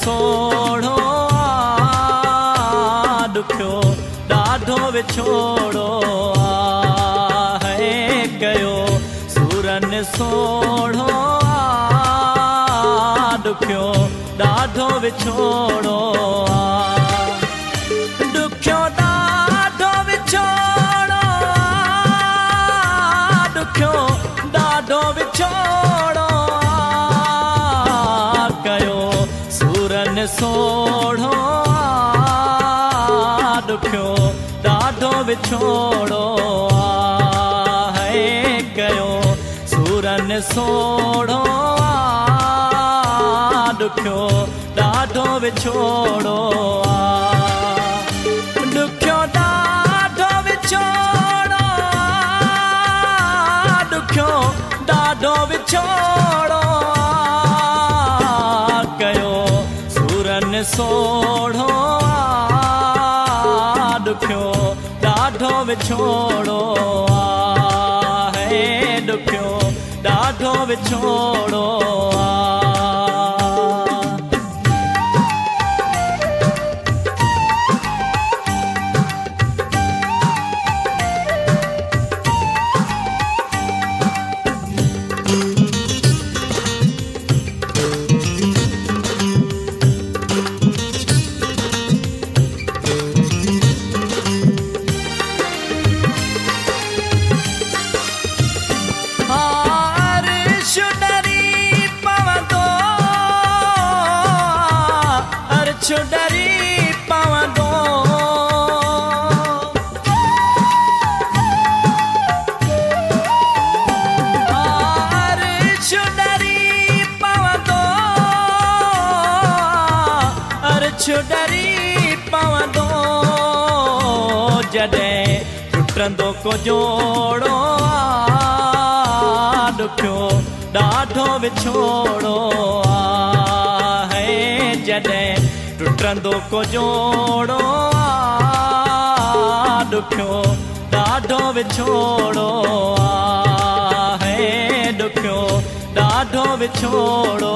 सोढ़ो दुखियो ॾाढो विछोड़ो है कयो सूरन सोढ़ो दुखियो ॾाढो विछोड़ो दुखियो ॾाढो विछोड़ो दुखियो ॾाढो विछोड़ो कयो सूरन सोढ़ो दुखियो ॾाढो विछोड़ो है कयो सूरन सोढ़ो दुखियो ॾाढो विछोड़ो दुखियो ॾाढो विछोड़ो दुखियो ॾाढो विछोड़ो कयो सूरन सोढ़ो दुखियो ॾाढो विछोड़ो है दुखियो ॾाढो विछोड़ो डरी पवंदो अर्श डरी पवंदो अर्श डरी पवंदो जॾहिं टुटंदो को जोड़ो दुखियो ॾाढो विछोड़ो है जॾहिं टुटंदो को जोड़ो दुखियो ॾाढो विछोड़ो है दुखियो ॾाढो विछोड़ो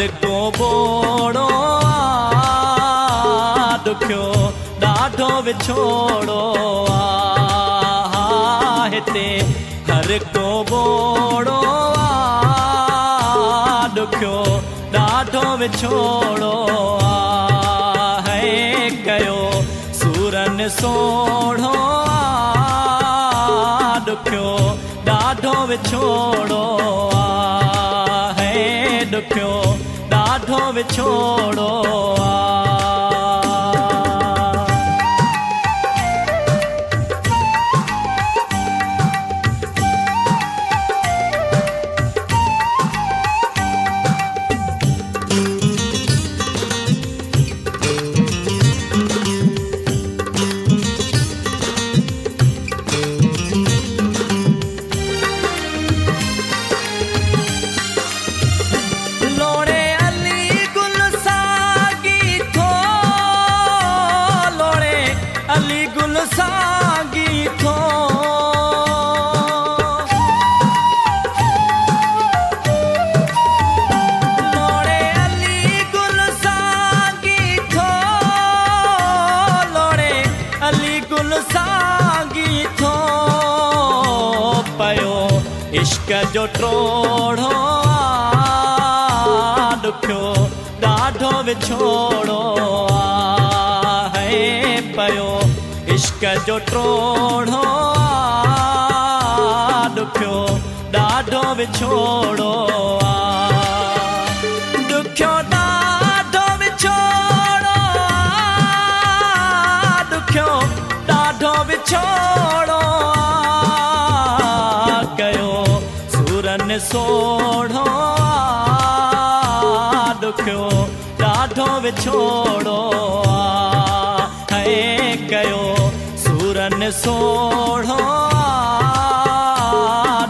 को बोड़ो दुखियो ॾाढो विछोड़ो हिते हर को बोड़ो दुखियो ॾाढो विछोड़ो है कयो सूरन सोढ़ो दुखियो ॾाढो विछोड़ो है दुखियो ॾाढो विछोड़ो इश्क जो ट्रोड़ो दुखियो ॾाढो विछोड़ो है पियो इश्क जो ट्रोड़ो दुखियो ॾाढो विछोड़ो दुखियो ॾाढो विछोड़ो दुखियो ॾाढो विछोड़ो कयो सूरन सोड़ो दुखियो ॾाढो विछोड़ो है कयो सूरन सोड़ो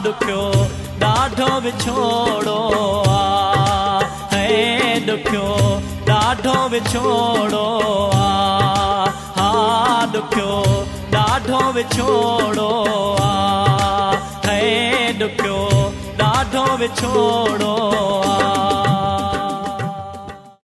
दुखियो ॾाढो विछोड़ो है दुखियो ॾाढो विछोड़ो हा दुखियो ॾाढो विछोड़ो है दुखियो ॾाढो विछोड़ो